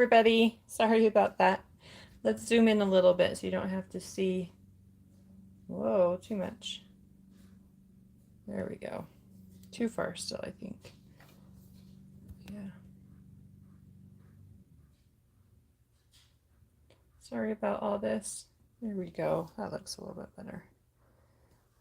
everybody. Sorry about that. Let's zoom in a little bit so you don't have to see. Whoa, too much. There we go. Too far still, I think. Yeah. Sorry about all this. There we go. That looks a little bit better.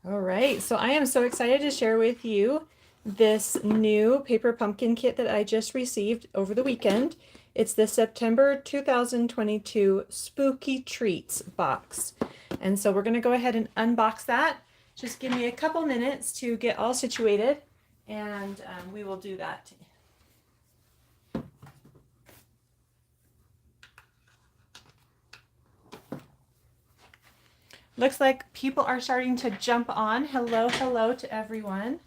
All right, so I am so excited to share with you this new paper pumpkin kit that I just received over the weekend. It's the September 2022 Spooky Treats box. And so we're going to go ahead and unbox that. Just give me a couple minutes to get all situated, and we will do that. Looks like people are starting to jump on. Hello, hello to everyone.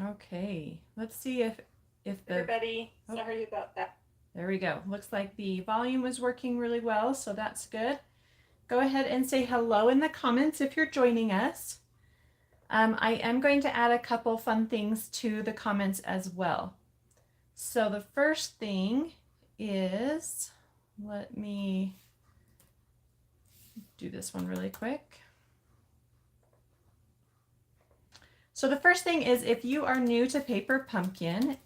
Okay, let's see if the Everybody, sorry about that. There we go. Looks like the volume was working really well, so that's good. Go ahead and say hello in the comments if you're joining us. I am going to add a couple fun things to the comments as well. So the first thing is, let me do this one really quick. So the first thing is, if you are new to Paper Pumpkin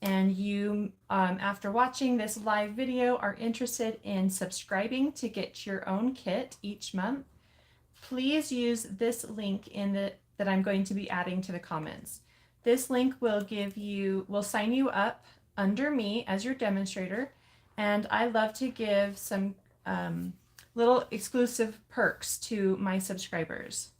and you, after watching this live video, are interested in subscribing to get your own kit each month, please use this link that I'm going to be adding to the comments. This link will sign you up under me as your demonstrator, and I love to give some little exclusive perks to my subscribers.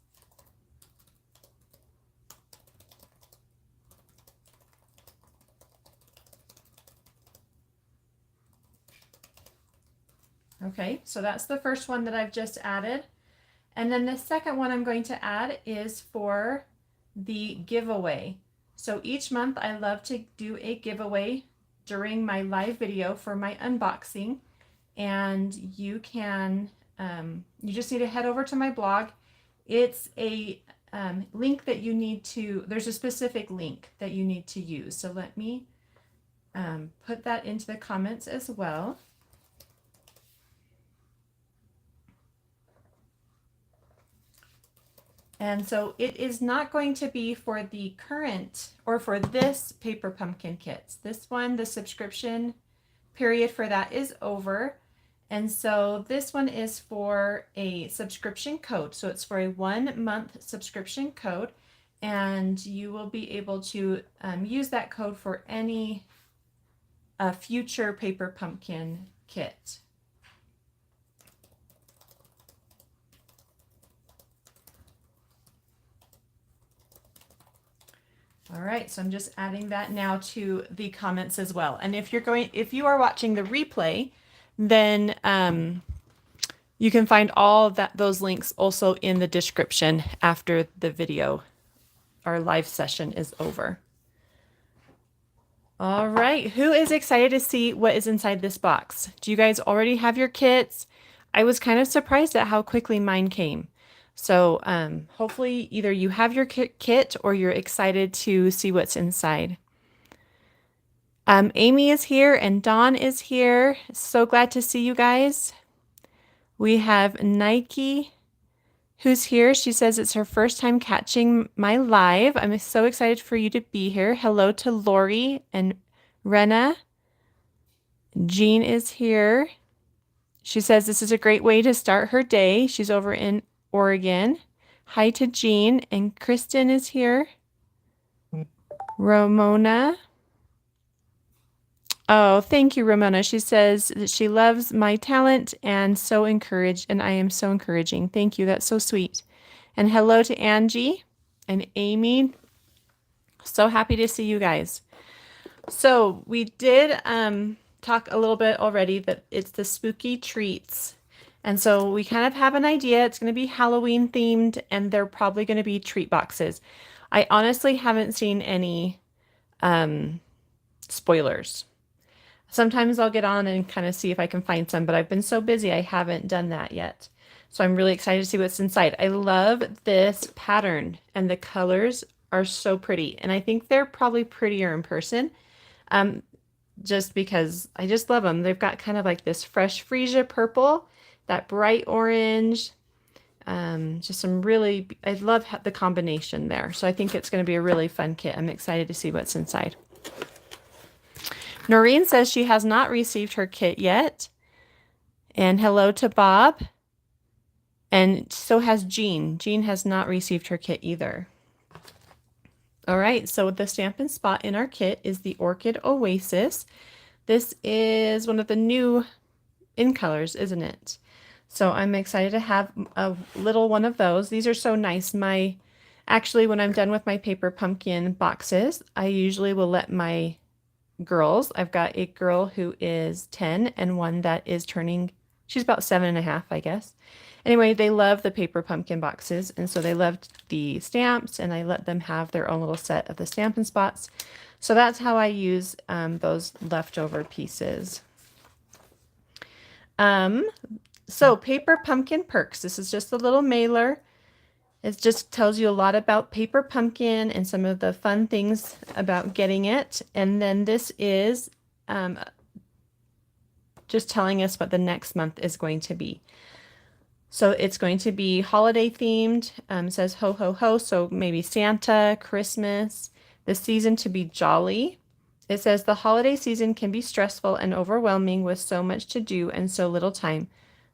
Okay, so that's the first one that I've just added. And then the second one I'm going to add is for the giveaway. So each month I love to do a giveaway during my live video for my unboxing. And you can, you just need to head over to my blog. It's a link that you need to, there's a specific link that you need to use. So let me put that into the comments as well. And so it is not going to be for the current or for this Paper Pumpkin kits. This one, the subscription period for that is over. And so this one is for a subscription code. So it's for a 1-month subscription code, and you will be able to use that code for any future Paper Pumpkin kit. All right, so I'm just adding that now to the comments as well. And if you are watching the replay, then you can find all those links also in the description after the video, our live session is over. All right, who is excited to see what is inside this box? Do you guys already have your kits? I was kind of surprised at how quickly mine came. So hopefully either you have your kit or you're excited to see what's inside. Amy is here and Dawn is here. So glad to see you guys. We have Nike who's here. She says it's her first time catching my live. I'm so excited for you to be here. Hello to Lori and Rena. Jean is here. She says this is a great way to start her day. She's over in Oregon. Hi to Jean, and Kristen is here. Ramona. Oh, thank you, Ramona. She says that she loves my talent and so encouraged, and I am so encouraging. Thank you. That's so sweet. And hello to Angie and Amy. So happy to see you guys. So we did talk a little bit already that it's the spooky treats. And so we kind of have an idea. It's going to be Halloween themed, and they're probably going to be treat boxes. I honestly haven't seen any spoilers. Sometimes I'll get on and kind of see if I can find some, but I've been so busy I haven't done that yet. So I'm really excited to see what's inside. I love this pattern and the colors are so pretty. And I think they're probably prettier in person, just because I just love them. They've got kind of like this fresh freesia purple, that bright orange, just some really, I love the combination there. So I think it's going to be a really fun kit. I'm excited to see what's inside. Noreen says she has not received her kit yet. And hello to Bob. And so has Jean. Jean has not received her kit either. All right, so the Stampin' Spot in our kit is the Orchid Oasis. This is one of the new in colors, isn't it? So I'm excited to have a little one of those. These are so nice. Actually, when I'm done with my paper pumpkin boxes, I usually will let my girls, I've got a girl who is 10 and one that is turning, she's about 7.5, I guess. Anyway, they love the paper pumpkin boxes, and so they loved the stamps, and I let them have their own little set of the Stampin' Spots. So that's how I use those leftover pieces. So Paper Pumpkin Perks. This is just a little mailer. It just tells you a lot about Paper Pumpkin and some of the fun things about getting it. And then this is just telling us what the next month is going to be. So it's going to be holiday themed. Says ho, ho, ho. So maybe Santa, Christmas, the season to be jolly. It says the holiday season can be stressful and overwhelming with so much to do and so little time.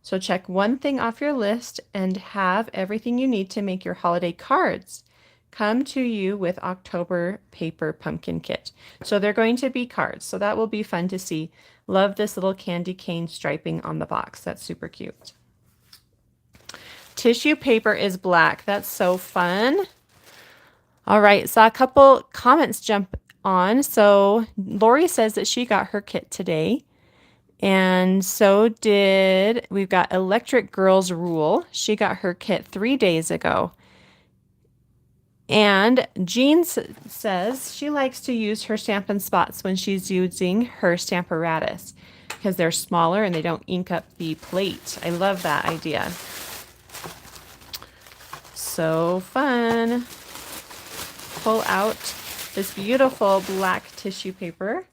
So check one thing off your list and have everything you need to make your holiday cards come to you with October Paper Pumpkin Kit. So they're going to be cards. So that will be fun to see. Love this little candy cane striping on the box. That's super cute. Tissue paper is black. That's so fun. All right, saw a couple comments jump on. So Lori says that she got her kit today. And so did, we've got Electric Girls Rule. She got her kit 3 days ago. And Jean says she likes to use her Stampin' Spots when she's using her Stamparatus because they're smaller and they don't ink up the plate. I love that idea. So fun. Pull out this beautiful black tissue paper.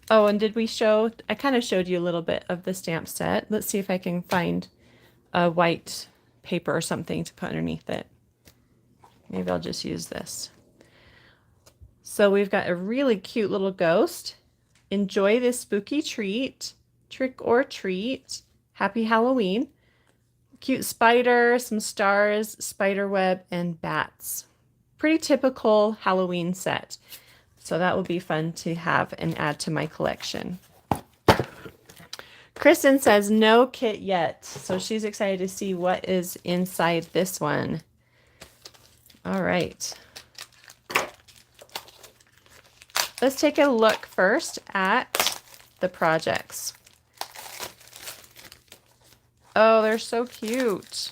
Oh, and did we show, I kind of showed you a little bit of the stamp set. Let's see if I can find a white paper or something to put underneath it. Maybe I'll just use this. So we've got a really cute little ghost. Enjoy this spooky treat. Trick or treat. Happy Halloween. Cute spider, some stars, spider web, and bats. Pretty typical Halloween set. So that will be fun to have and add to my collection. Kristen says no kit yet. So she's excited to see what is inside this one. All right. Let's take a look first at the projects. Oh, they're so cute.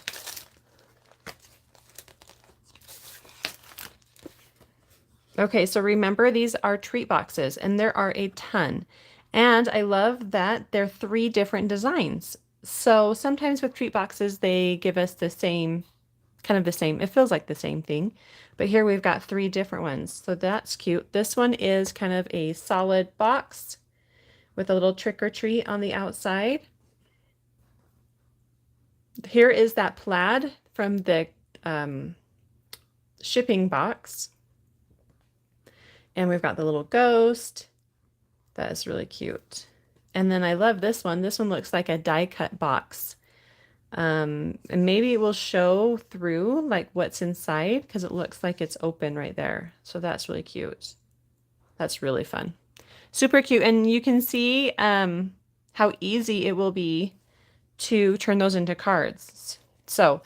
Okay, so remember these are treat boxes and there are a ton. And I love that they're 3 different designs. So sometimes with treat boxes, they give us the same, kind of the same, it feels like the same thing. But here we've got 3 different ones. So that's cute. This one is kind of a solid box with a little trick or treat on the outside. Here is that plaid from the shipping box. And we've got the little ghost. That is really cute. And then I love this one. This one looks like a die cut box. And maybe it will show through like what's inside because it looks like it's open right there. So that's really cute. That's really fun. Super cute. And you can see how easy it will be to turn those into cards. So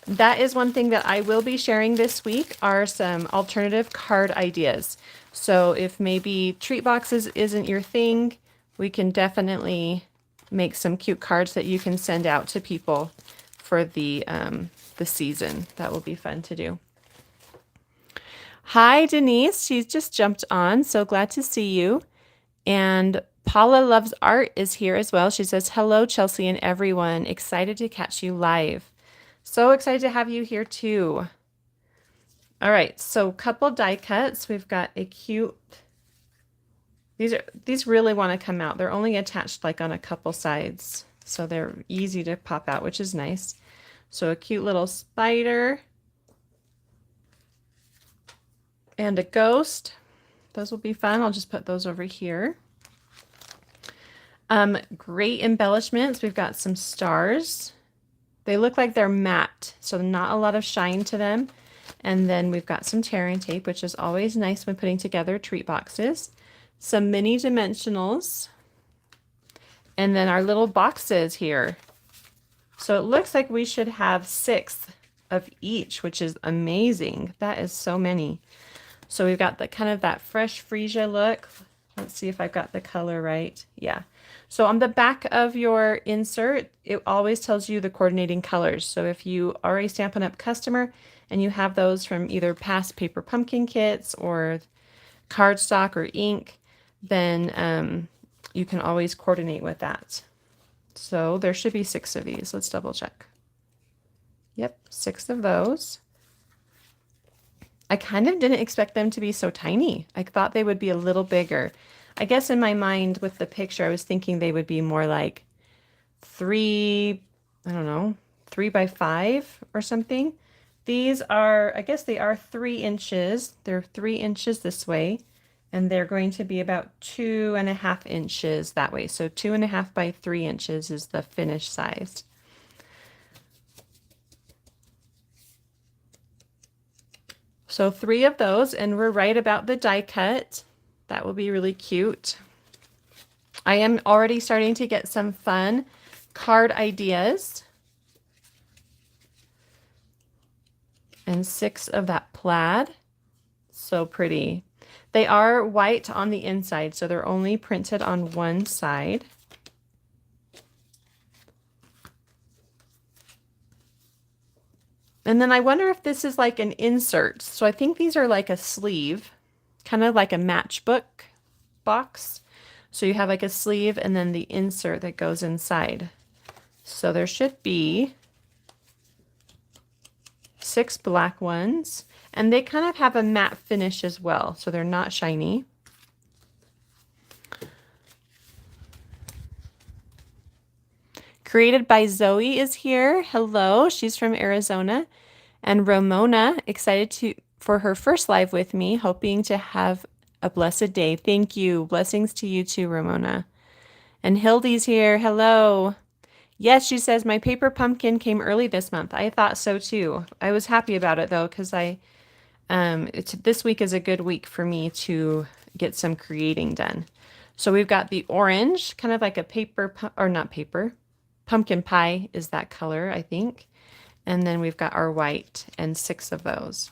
that is one thing that I will be sharing this week are some alternative card ideas. So if maybe treat boxes isn't your thing, we can definitely make some cute cards that you can send out to people for the season. That will be fun to do. Hi, Denise. She's just jumped on. So glad to see you. And Paula Loves Art is here as well. She says, hello, Chelsey and everyone. Excited to catch you live. So excited to have you here too. All right, so couple die cuts. We've got a cute, these really want to come out. They're only attached like on a couple sides, so they're easy to pop out, which is nice. So a cute little spider and a ghost. Those will be fun. I'll just put those over here. Great embellishments. We've got some stars. They look like they're matte, so not a lot of shine to them. And then we've got some tearing tape, which is always nice when putting together treat boxes. Some mini dimensionals. And then our little boxes here. So it looks like we should have 6 of each, which is amazing. That is so many. So we've got the kind of that fresh freesia look. Let's see if I've got the color right. Yeah. So on the back of your insert, it always tells you the coordinating colors. So if you are a Stampin' Up! Customer and you have those from either past paper pumpkin kits or cardstock or ink, then you can always coordinate with that. So there should be 6 of these. Let's double check. Yep, 6 of those. I kind of didn't expect them to be so tiny. I thought they would be a little bigger. I guess in my mind with the picture, I was thinking they would be more like 3, I don't know, 3 by 5 or something. These are, I guess they are 3 inches. They're 3 inches this way, and they're going to be about 2.5 inches that way. So 2.5 by 3 inches is the finished size. So 3 of those, and we're right about the die cut. That will be really cute. I am already starting to get some fun card ideas. And 6 of that plaid. So pretty. They are white on the inside, so they're only printed on one side. And then I wonder if this is like an insert. So I think these are like a sleeve, kind of like a matchbook box. So you have like a sleeve and then the insert that goes inside. So there should be 6 black ones, and they kind of have a matte finish as well, so they're not shiny. Created by Zoe is here. Hello, she's from Arizona. And Ramona, excited for her first live with me, hoping to have a blessed day. Thank you. Blessings to you too, Ramona. And Hildy's here. Hello. Yes, she says, my paper pumpkin came early this month. I thought so too. I was happy about it though, because this week is a good week for me to get some creating done. So we've got the orange, kind of like a paper, or not paper, pumpkin pie is that color, I think. And then we've got our white and 6 of those.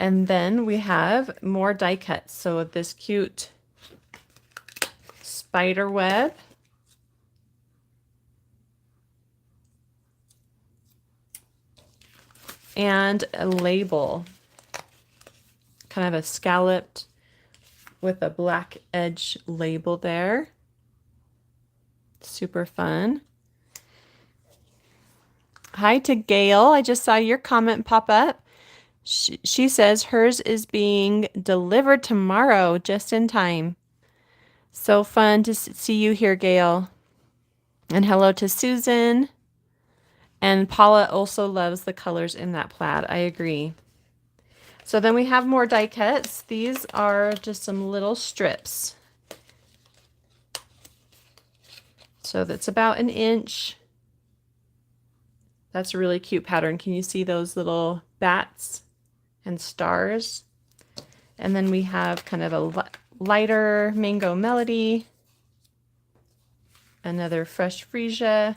And then we have more die cuts. So this cute spider web. And a label, kind of a scalloped with a black edge label there. Super fun. Hi to Gail. I just saw your comment pop up. She says hers is being delivered tomorrow, just in time. So fun to see you here, Gail. And hello to Susan. And Paula also loves the colors in that plaid. I agree. So then we have more die cuts. These are just some little strips. So that's about 1 inch. That's a really cute pattern. Can you see those little bats and stars? And then we have kind of a lighter mango melody. Another fresh freesia.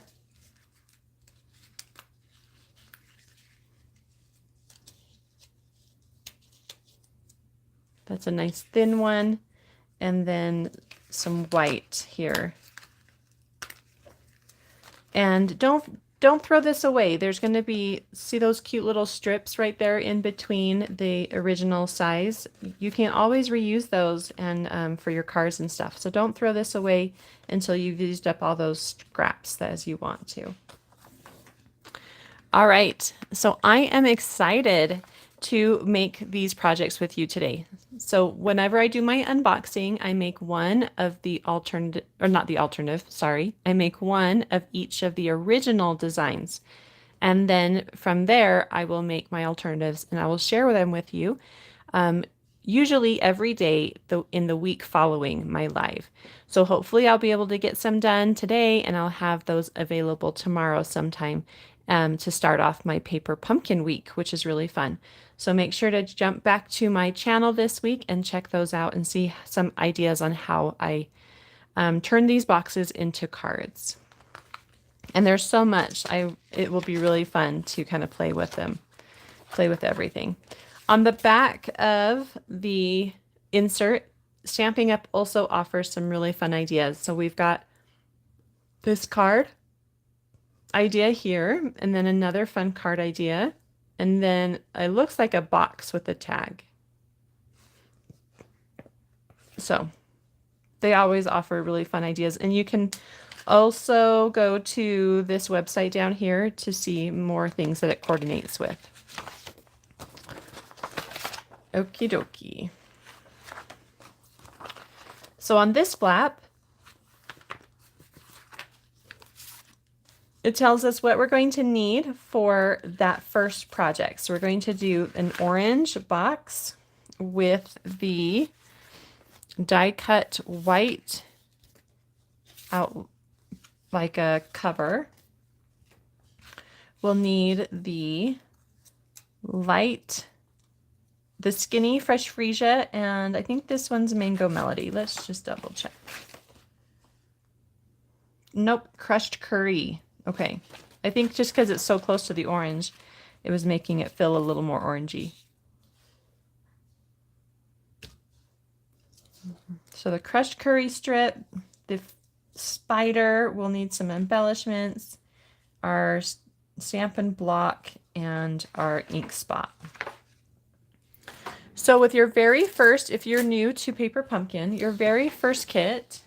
That's a nice thin one. And then some white here. And don't don't throw this away. There's going to be, see those cute little strips right there in between the original size? You can always reuse those and for your cards and stuff. So don't throw this away until you've used up all those scraps as you want to. All right, so I am excited to make these projects with you today. So whenever I do my unboxing, I make one of the alternative, or not the alternative, sorry. I make one of each of the original designs. And then from there, I will make my alternatives and I will share them with you. Usually every day in the week following my live. So hopefully I'll be able to get some done today and I'll have those available tomorrow sometime to start off my paper pumpkin week, which is really fun. So make sure to jump back to my channel this week and check those out and see some ideas on how I turn these boxes into cards. And there's so much. It will be really fun to kind of play with them, play with everything. On the back of the insert, Stampin' Up! Also offers some really fun ideas. So we've got this card idea here, and then another fun card idea, and then it looks like a box with a tag. So they always offer really fun ideas, and you can also go to this website down here to see more things that it coordinates with. Okie dokie. So on this flap, it tells us what we're going to need for that first project. So we're going to do an orange box with the die cut white out like a cover. We'll need the skinny fresh freesia, and I think this one's mango melody. Let's just double check. Nope, crushed curry. Okay, I think just because it's so close to the orange, it was making it feel a little more orangey. So the crushed curry strip, the spider, we'll need some embellishments, our Stampin' Block, and our ink spot. So with your very first, if you're new to Paper Pumpkin, your very first kit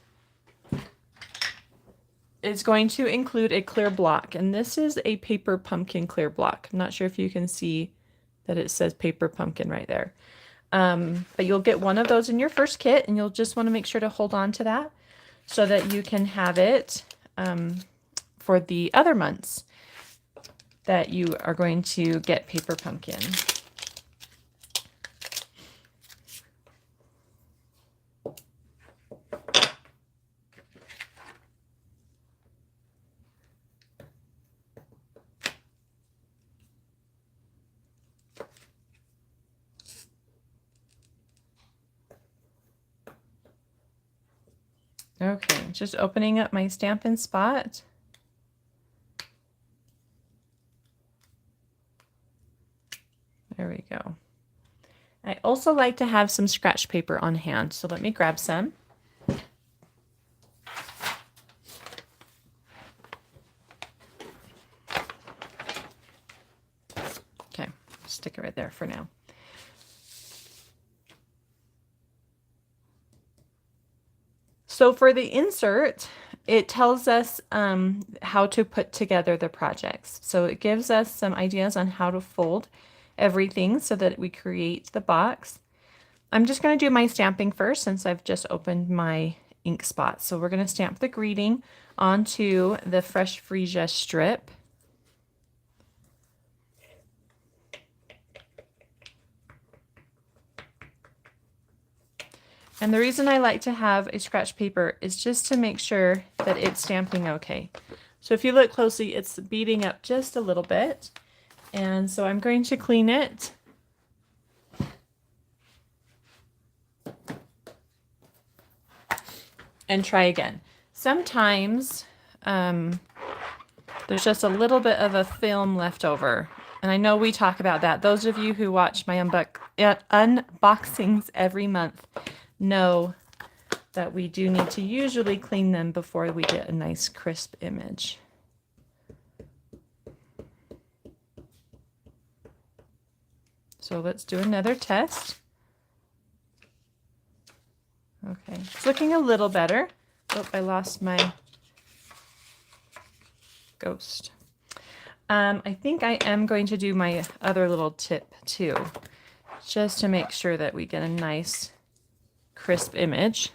is going to include a clear block, and this is a Paper Pumpkin clear block. I'm not sure if you can see that it says Paper Pumpkin right there. But you'll get one of those in your first kit, and you'll just want to make sure to hold on to that so that you can have it for the other months that you are going to get Paper Pumpkin. Okay, just opening up my Stampin' Spot. There we go. I also like to have some scratch paper on hand, so let me grab some. Okay, stick it right there for now. So for the insert, it tells us how to put together the projects. So it gives us some ideas on how to fold everything so that we create the box. I'm just going to do my stamping first since I've just opened my ink spot. So we're going to stamp the greeting onto the fresh freesia strip. And the reason I like to have a scratch paper is just to make sure that it's stamping okay. So if you look closely, it's beading up just a little bit. And so I'm going to clean it. And try again. Sometimes there's just a little bit of a film left over. And I know we talk about that. Those of you who watch my unboxings every month know that we do need to usually clean them before we get a nice crisp image. So let's do another test. Okay, it's looking a little better. Oh, I lost my ghost. I think I am going to do my other little tip too, just to make sure that we get a nice crisp image.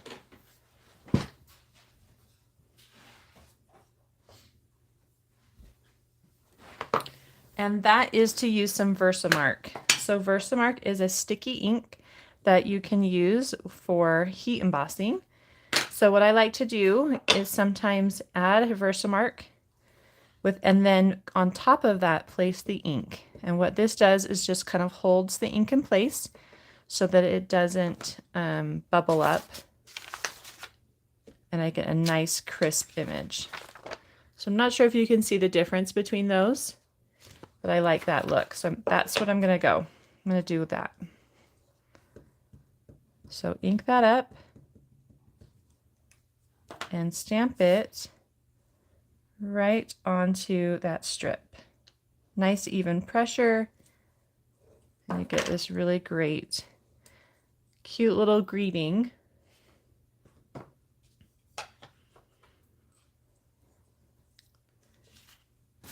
And that is to use some Versamark. So Versamark is a sticky ink that you can use for heat embossing. So what I like to do is sometimes add Versamark and then on top of that place the ink. And what this does is just kind of holds the ink in place so that it doesn't bubble up, and I get a nice crisp image. So I'm not sure if you can see the difference between those, but I like that look. So that's what I'm going to go. I'm going to do that. So ink that up and stamp it right onto that strip. Nice even pressure, and you get this really great, cute little greeting.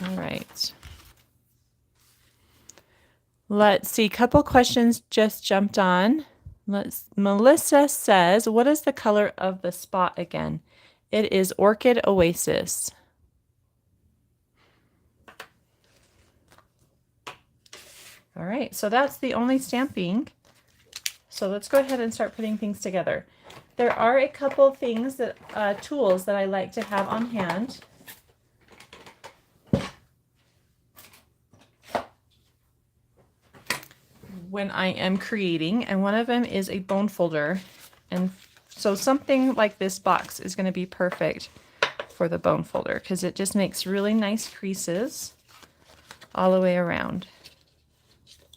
All right. Let's see, a couple questions just jumped on. Melissa says, what is the color of the spot again? It is Orchid Oasis. All right, so that's the only stamping. So let's go ahead and start putting things together. There are a couple things that tools that I like to have on hand. When I am creating, and one of them is a bone folder, and so something like this box is going to be perfect for the bone folder because it just makes really nice creases all the way around.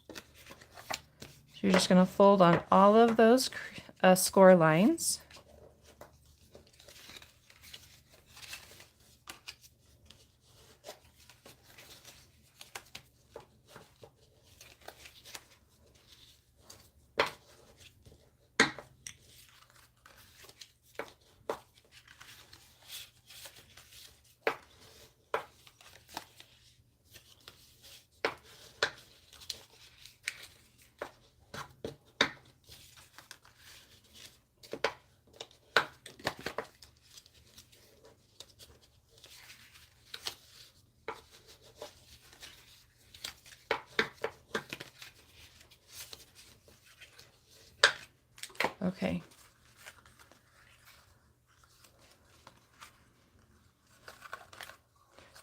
So you're just going to fold on all of those score lines. Okay.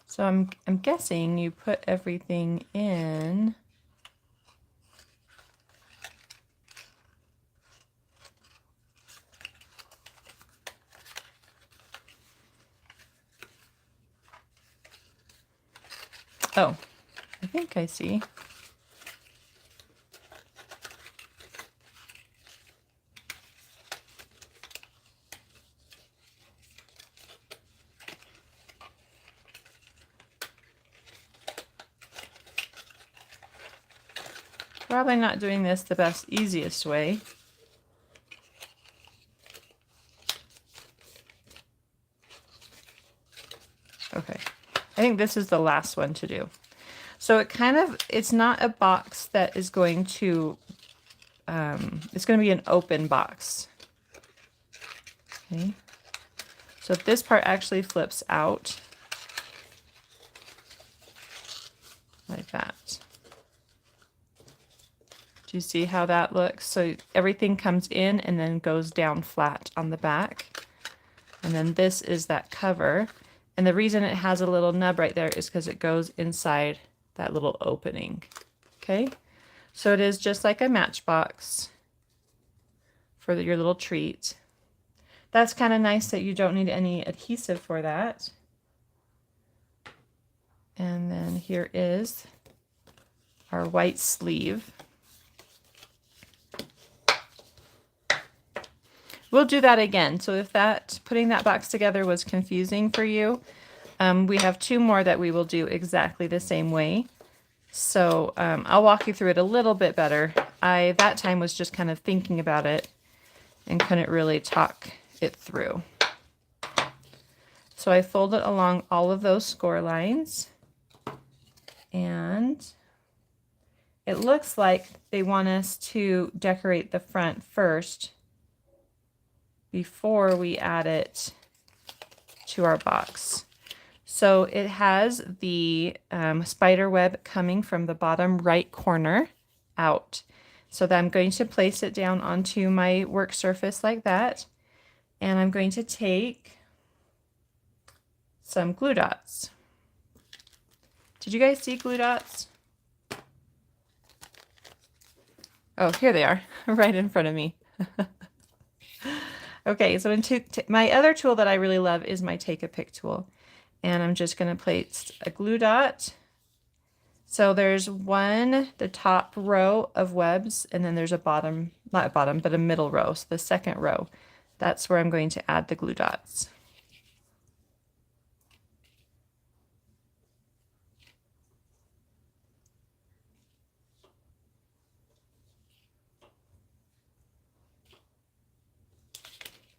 So I'm guessing you put everything in. Oh, I think I see. Probably not doing this the best, easiest way. Okay, I think this is the last one to do. So it's not a box that is going to, it's going to be an open box. Okay, so this part actually flips out like that. Do you see how that looks? So everything comes in and then goes down flat on the back. And then this is that cover. And the reason it has a little nub right there is because it goes inside that little opening. Okay, so it is just like a matchbox for your little treat. That's kind of nice that you don't need any adhesive for that. And then here is our white sleeve. We'll do that again. So if putting that box together was confusing for you, we have two more that we will do exactly the same way. So I'll walk you through it a little bit better. I that time was just kind of thinking about it and couldn't really talk it through. So I fold it along all of those score lines, and it looks like they want us to decorate the front first before we add it to our box. So it has the spider web coming from the bottom right corner out. So then I'm going to place it down onto my work surface like that. And I'm going to take some glue dots. Did you guys see glue dots? Oh, here they are, right in front of me. Okay, so my other tool that I really love is my Take a Pic tool. And I'm just going to place a glue dot. So there's the top row of webs, and then there's a bottom, not a bottom, but a middle row. So the second row, that's where I'm going to add the glue dots.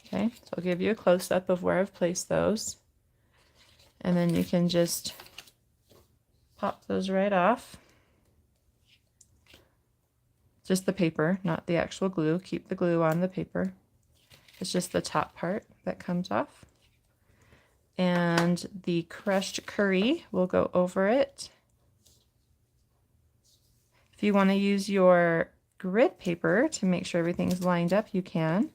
Okay, so I'll give you a close-up of where I've placed those. And then you can just pop those right off. Just the paper, not the actual glue. Keep the glue on the paper. It's just the top part that comes off. And the crushed curry will go over it. If you want to use your grid paper to make sure everything's lined up, you can.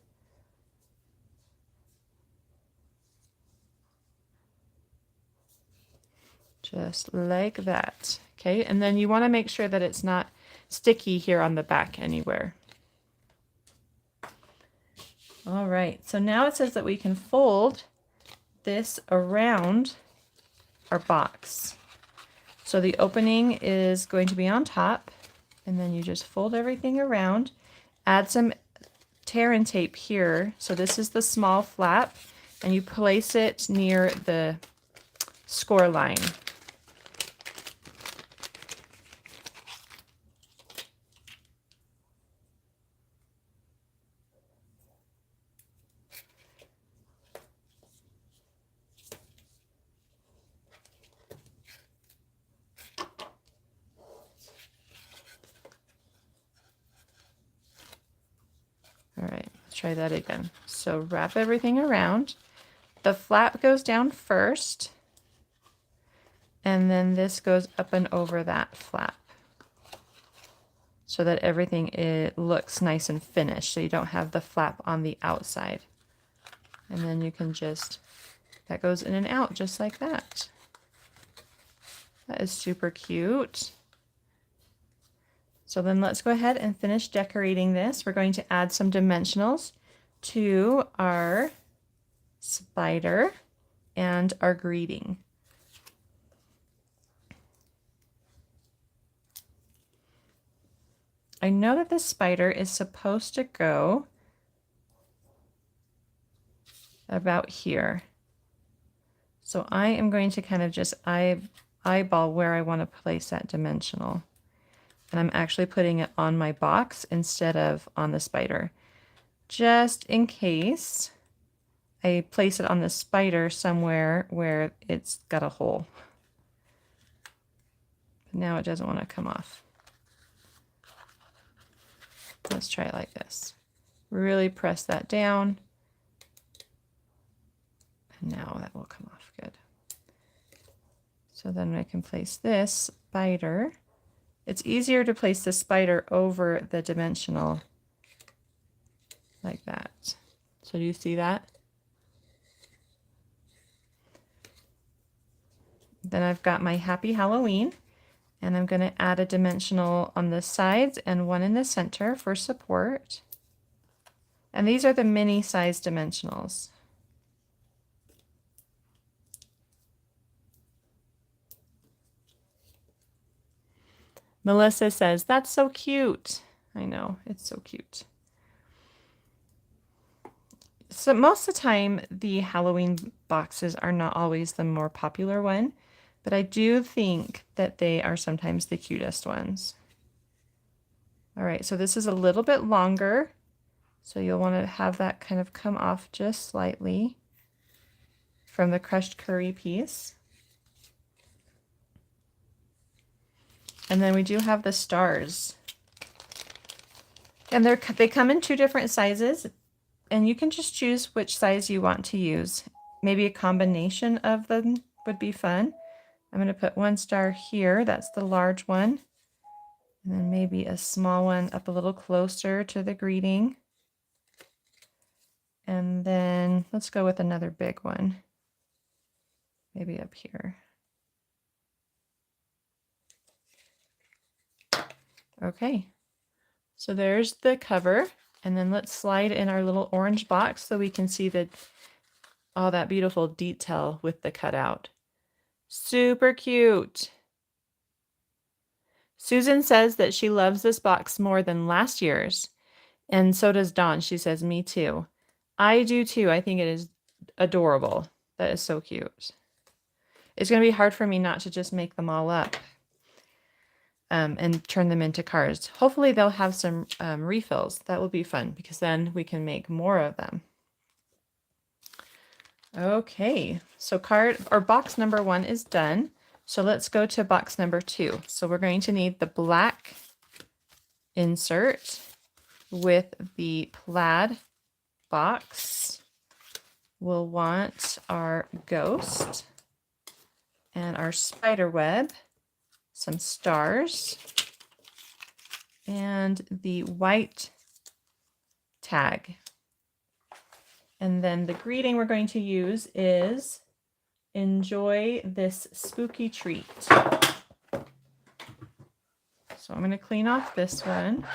Just like that. Okay, and then you want to make sure that it's not sticky here on the back anywhere. All right, so now it says that we can fold this around our box. So the opening is going to be on top, and then you just fold everything around. Add some tear and tape here. So this is the small flap, and you place it near the score line. All right, let's try that again. So wrap everything around. The flap goes down first, and then this goes up and over that flap so that everything looks nice and finished, so you don't have the flap on the outside. And then you can that goes in and out just like that. That is super cute. So then let's go ahead and finish decorating this. We're going to add some dimensionals to our spider and our greeting. I know that the spider is supposed to go about here. So I am going to kind of just eyeball where I want to place that dimensional. And I'm actually putting it on my box instead of on the spider, just in case I place it on the spider somewhere where it's got a hole. But now it doesn't want to come off. Let's try it like this. Really press that down. And now that will come off good. So then I can place this spider. It's easier to place the spider over the dimensional like that. So do you see that? Then I've got my Happy Halloween, and I'm going to add a dimensional on the sides and one in the center for support. And these are the mini size dimensionals. Melissa says, that's so cute. I know, it's so cute. So most of the time, the Halloween boxes are not always the more popular one, But I do think that they are sometimes the cutest ones. All right, so this is a little bit longer. So you'll want to have that kind of come off just slightly from the crushed curry piece. And then we do have the stars. And they come in 2 different sizes, and you can just choose which size you want to use. Maybe a combination of them would be fun. I'm going to put 1 star here. That's the large one. And then maybe a small one up a little closer to the greeting. And then let's go with another big one. Maybe up here. Okay. So there's the cover. And then let's slide in our little orange box so we can see all that beautiful detail with the cutout. Super cute. Susan says that she loves this box more than last year's. And so does Dawn. She says, me too. I do too. I think it is adorable. That is so cute. It's going to be hard for me not to just make them all up and turn them into cards. Hopefully they'll have some refills. That will be fun because then we can make more of them. Okay, so box number 1 is done. So let's go to box number 2. So we're going to need the black insert with the plaid box. We'll want our ghost and our spider web, some stars, and the white tag. And then the greeting we're going to use is enjoy this spooky treat. So I'm going to clean off this one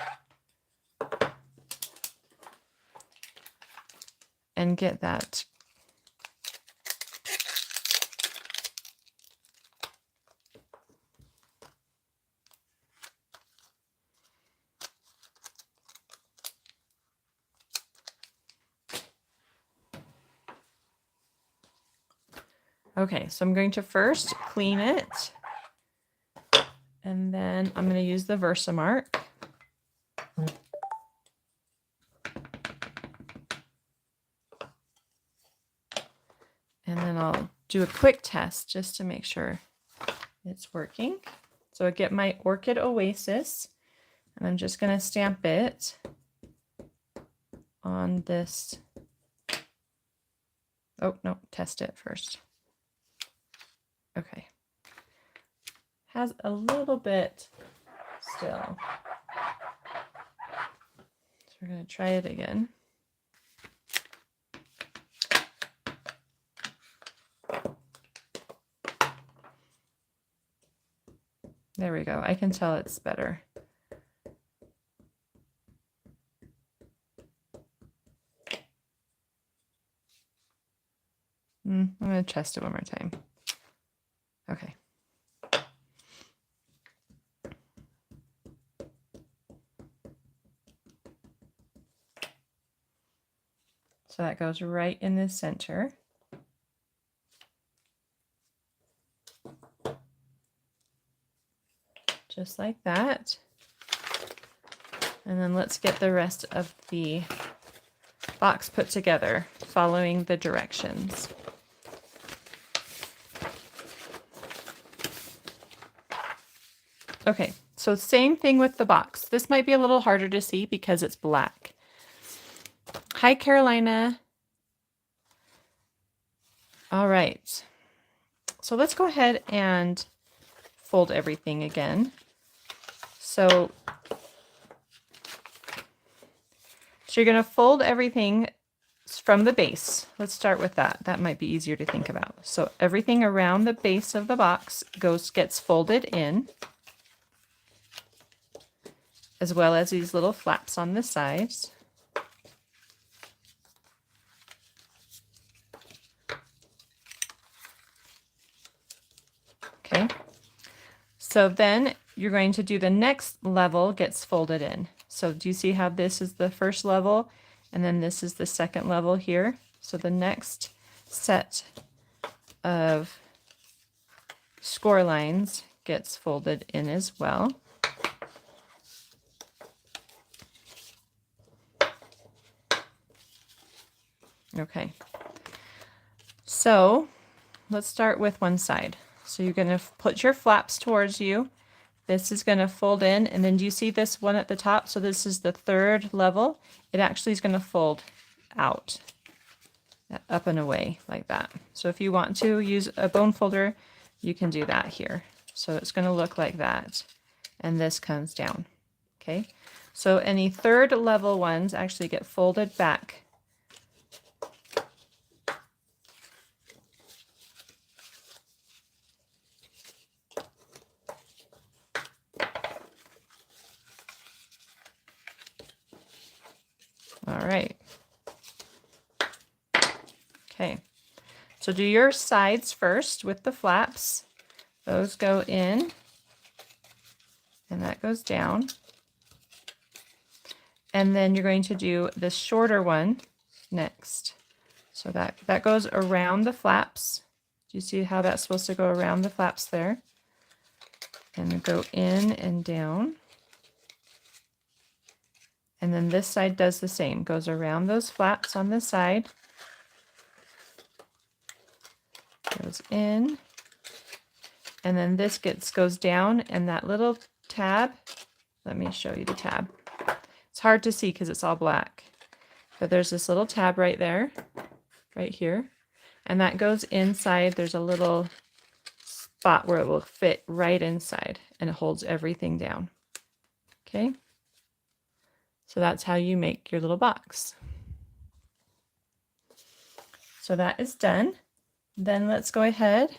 and get that. Okay, so I'm going to first clean it, and then I'm going to use the Versamark. And then I'll do a quick test just to make sure it's working. So I get my Orchid Oasis, and I'm just going to stamp it on this. Oh, no, test it first. Okay. Has a little bit still. So we're going to try it again. There we go. I can tell it's better. I'm going to test it one more time. Okay. So that goes right in the center. Just like that. And then let's get the rest of the box put together following the directions. Okay, so same thing with the box. This might be a little harder to see because it's black. Hi, Carolina. All right. So let's go ahead and fold everything again. So you're going to fold everything from the base. Let's start with that. That might be easier to think about. So everything around the base of the box gets folded in, as well as these little flaps on the sides. Okay. So then you're going to do the next level gets folded in. So do you see how this is the first level and then this is the second level here? So the next set of score lines gets folded in as well. Okay, so let's start with one side. So you're going to put your flaps towards you. This is going to fold in, and then do you see this one at the top? So this is the third level. It actually is going to fold out, up and away like that. So if you want to use a bone folder, you can do that here. So it's going to look like that, and this comes down. Okay, so any third level ones actually get folded back. All right. Okay, so do your sides first with the flaps. Those go in, and that goes down. And then you're going to do the shorter one next. So that goes around the flaps. Do you see how that's supposed to go around the flaps there? And go in and down. And then this side does the same, goes around those flaps on this side, goes in, and then this goes down, and that little tab, let me show you the tab. It's hard to see because it's all black, but there's this little tab right there, right here, and that goes inside. There's a little spot where it will fit right inside, and it holds everything down. Okay. So that's how you make your little box. So that is done. Then let's go ahead.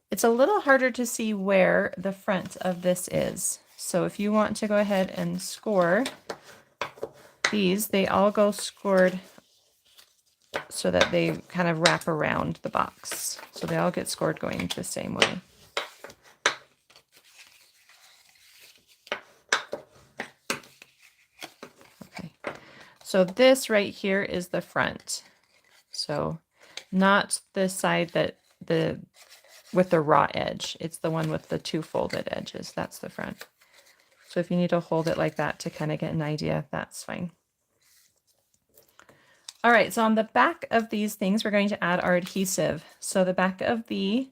It's a little harder to see where the front of this is. So if you want to go ahead and score these, they all go scored so that they kind of wrap around the box. So they all get scored going the same way. So this right here is the front. So not the side that with the raw edge. It's the one with the two folded edges. That's the front. So if you need to hold it like that to kind of get an idea, that's fine. All right, so on the back of these things, we're going to add our adhesive. So the back of the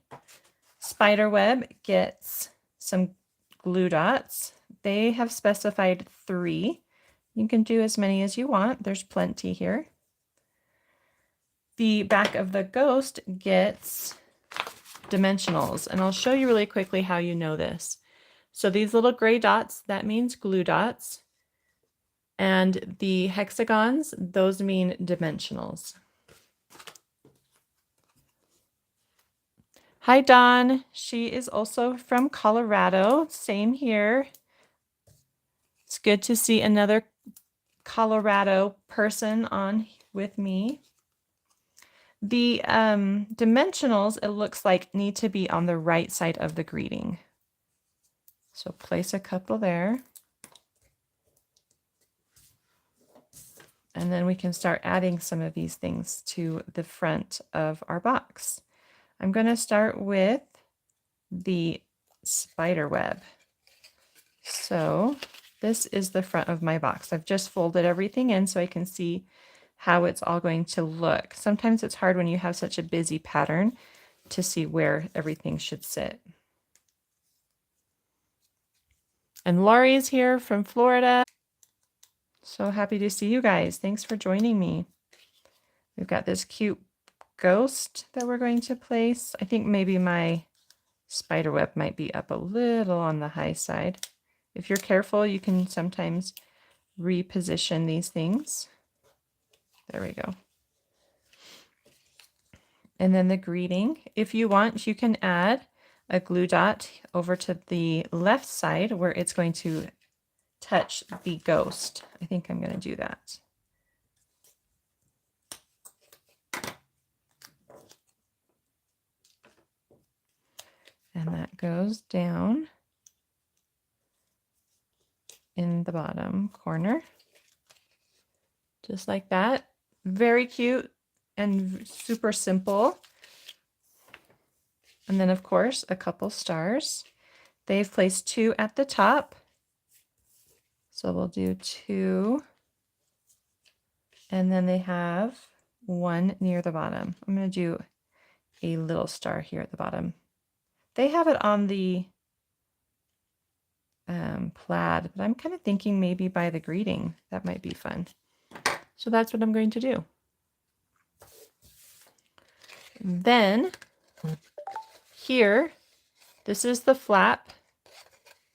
spider web gets some glue dots. They have specified 3. You can do as many as you want. There's plenty here. The back of the ghost gets dimensionals, and I'll show you really quickly how you know this. So these little gray dots, that means glue dots. And the hexagons, those mean dimensionals. Hi, Dawn. She is also from Colorado. Same here. It's good to see another Colorado person on with me. The dimensionals, it looks like, need to be on the right side of the greeting. So place a couple there. And then we can start adding some of these things to the front of our box. I'm going to start with the spider web. So this is the front of my box. I've just folded everything in so I can see how it's all going to look. Sometimes it's hard when you have such a busy pattern to see where everything should sit. And Laurie's here from Florida. So happy to see you guys. Thanks for joining me. We've got this cute ghost that we're going to place. I think maybe my spider web might be up a little on the high side. If you're careful, you can sometimes reposition these things. There we go. And then the greeting. If you want, you can add a glue dot over to the left side where it's going to touch the ghost. I think I'm going to do that. And that goes down in the bottom corner. Just like that. Very cute and super simple. And then, of course, a couple stars. They've placed 2 at the top. So we'll do 2. And then they have 1 near the bottom. I'm going to do a little star here at the bottom. They have it on the plaid, but I'm kind of thinking maybe by the greeting. That might be fun. So that's what I'm going to do. Then here, this is the flap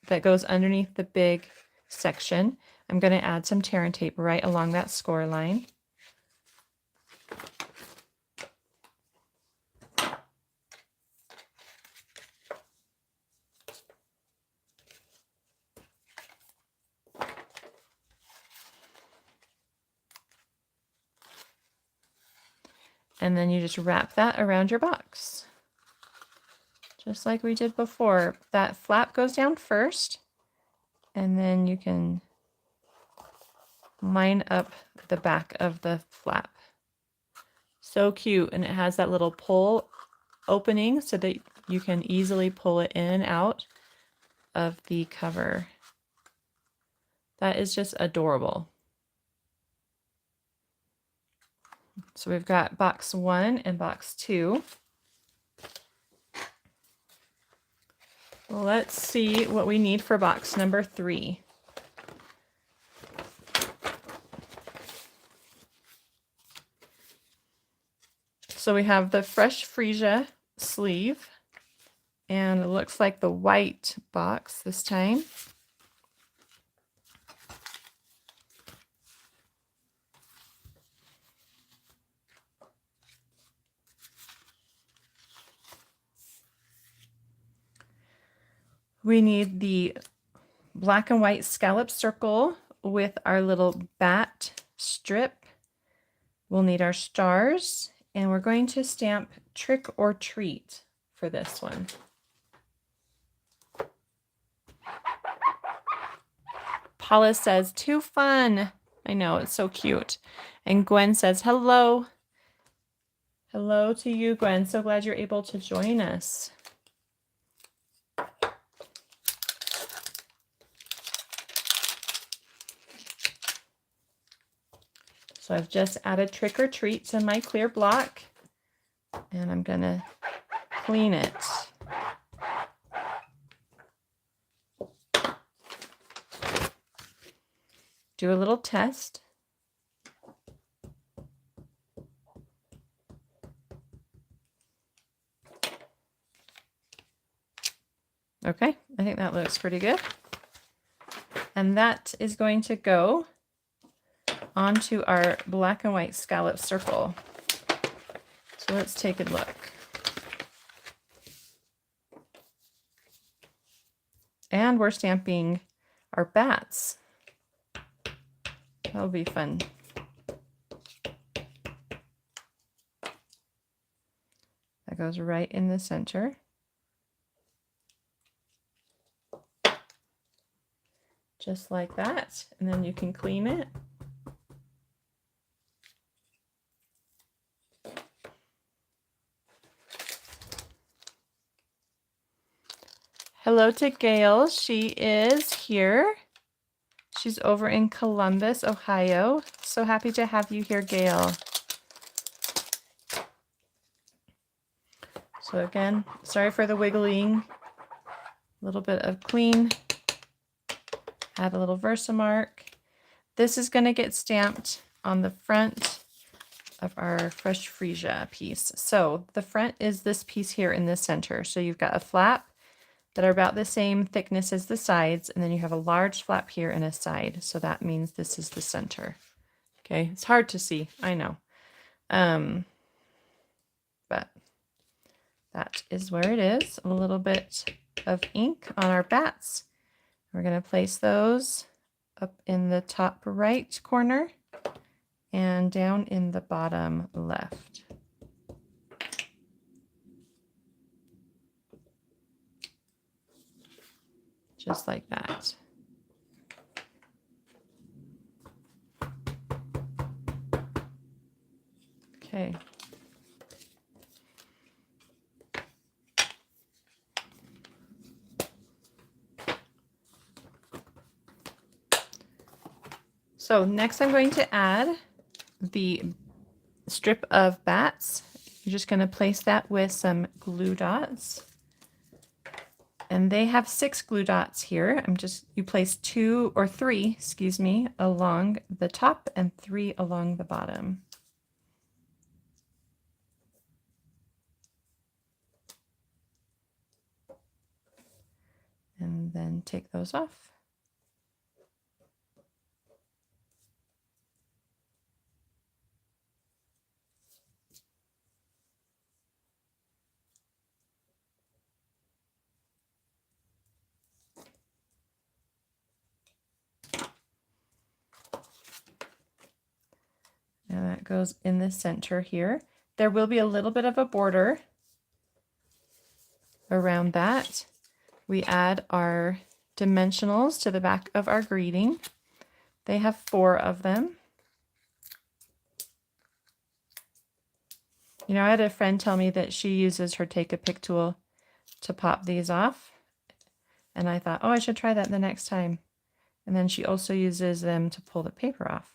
that goes underneath the big section. I'm going to add some tear and tape right along that score line. And then you just wrap that around your box. Just like we did before. That flap goes down first, and then you can line up the back of the flap. So cute, and it has that little pull opening so that you can easily pull it in and out of the cover. That is just adorable. So we've got box 1 and box 2. Let's see what we need for box number 3. So we have the Fresh Freesia sleeve, and it looks like the white box this time. We need the black and white scallop circle with our little bat strip. We'll need our stars, and we're going to stamp Trick or Treat for this one. Paula says, too fun. I know, it's so cute. And Gwen says, hello. Hello to you, Gwen. So glad you're able to join us. So I've just added Trick or Treat to my clear block, and I'm going to clean it. Do a little test. Okay, I think that looks pretty good. And that is going to go onto our black and white scallop circle. So let's take a look. And we're stamping our bats. That'll be fun. That goes right in the center. Just like that. And then you can clean it. Hello to Gail. She is here. She's over in Columbus, Ohio. So happy to have you here, Gail. So again, sorry for the wiggling. A little bit of clean. Add a little Versamark. This is going to get stamped on the front of our Fresh Freesia piece. So the front is this piece here in the center. So you've got a flap that are about the same thickness as the sides, and then you have a large flap here and a side. So that means this is the center. Okay, it's hard to see, I know. But that is where it is. A little bit of ink on our bats. We're going to place those up in the top right corner and down in the bottom left. Just like that. Okay. So next I'm going to add the strip of bats. You're just going to place that with some glue dots. And they have 6 glue dots here. You place 2 or 3, excuse me, along the top and 3 along the bottom. And then take those off. Now that goes in the center here. There will be a little bit of a border around that. We add our dimensionals to the back of our greeting. They have 4 of them. You know, I had a friend tell me that she uses her Take-A-Pic tool to pop these off. And I thought, oh, I should try that the next time. And then she also uses them to pull the paper off.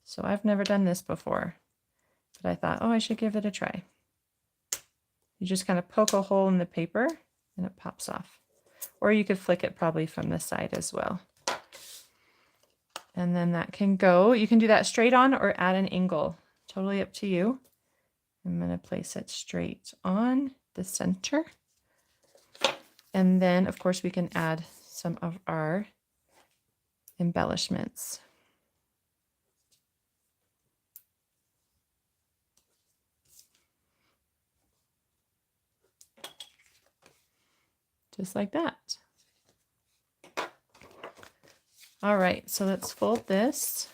So I've never done this before, but I thought, oh, I should give it a try. You just kind of poke a hole in the paper and it pops off. Or you could flick it probably from the side as well. And then that can go. You can do that straight on or at an angle. Totally up to you. I'm going to place it straight on the center. And then, of course, we can add some of our embellishments. Just like that. All right, so let's fold this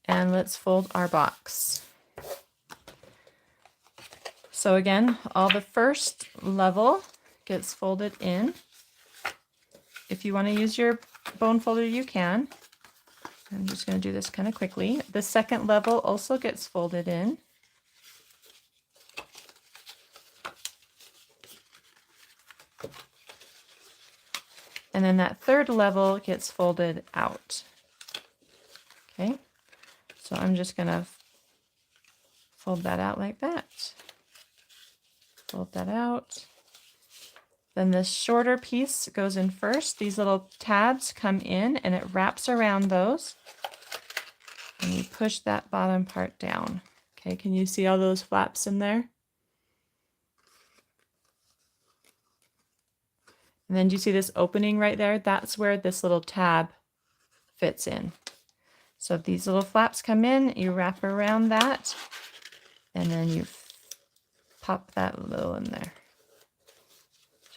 and let's fold our box. So again, all the first level gets folded in. If you want to use your bone folder, you can. I'm just going to do this kind of quickly. The second level also gets folded in. And then that third level gets folded out. Okay, so I'm just going to fold that out like that. Fold that out. Then this shorter piece goes in first. These little tabs come in and it wraps around those. And you push that bottom part down. Okay, can you see all those flaps in there? And then do you see this opening right there? That's where this little tab fits in. So if these little flaps come in, you wrap around that, and then you pop that little in there.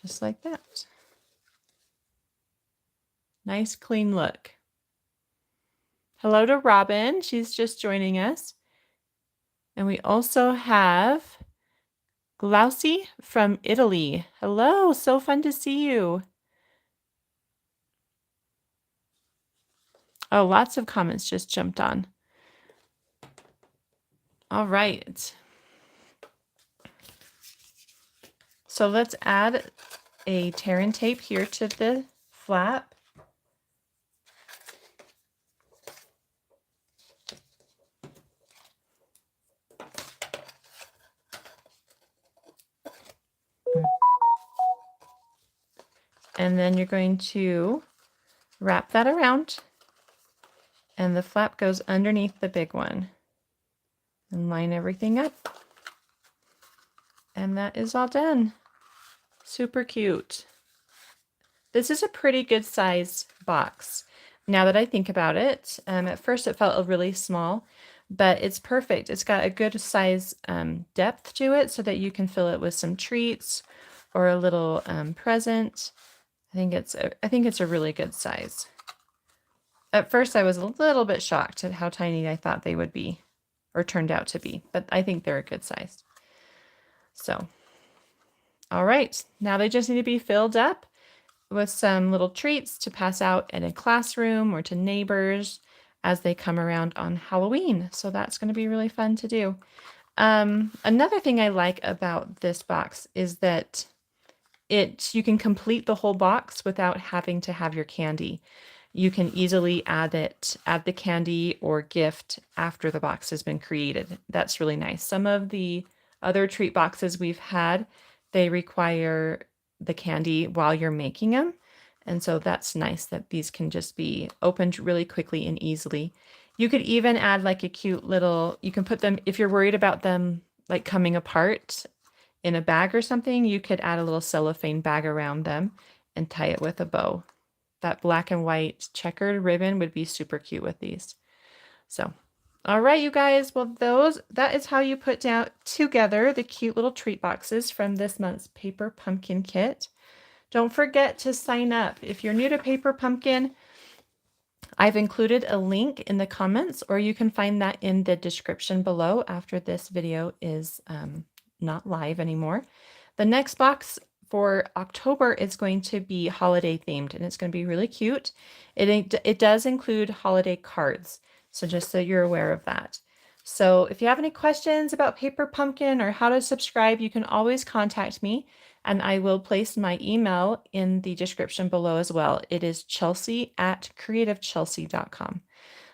Just like that. Nice clean look. Hello to Robin. She's just joining us. And we also have Chelsey from Italy. Hello, so fun to see you. Oh, lots of comments just jumped on. All right. So let's add a tear and tape here to the flap. And then you're going to wrap that around, and the flap goes underneath the big one. And line everything up. And that is all done. Super cute. This is a pretty good size box. Now that I think about it, at first it felt really small, but it's perfect. It's got a good size depth to it so that you can fill it with some treats or a little present. I think it's a really good size. At first I was a little bit shocked at how tiny I thought they would be, or turned out to be, but I think they're a good size. So, all right, now they just need to be filled up with some little treats to pass out in a classroom or to neighbors as they come around on Halloween. So that's going to be really fun to do. Another thing I like about this box is that you can complete the whole box without having to have your candy. You can easily add the candy or gift after the box has been created. That's really nice. Some of the other treat boxes we've had, they require the candy while you're making them. And so that's nice that these can just be opened really quickly and easily. You could even add like a cute little, you can put them, if you're worried about them like coming apart in a bag or something, you could add a little cellophane bag around them and tie it with a bow. That black and white checkered ribbon would be super cute with these. So, all right, you guys. Well, that is how you put down together the cute little treat boxes from this month's Paper Pumpkin Kit. Don't forget to sign up. If you're new to Paper Pumpkin, I've included a link in the comments, or you can find that in the description below after this video is not live anymore. The next box for October is going to be holiday themed, and it's going to be really cute. It does include holiday cards, so just so you're aware of that. So if you have any questions about Paper Pumpkin or how to subscribe, you can always contact me, and I will place my email in the description below as well. It is chelsey@creativechelsey.com.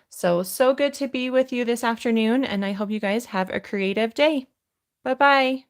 So good to be with you this afternoon, and I hope you guys have a creative day. Bye-bye.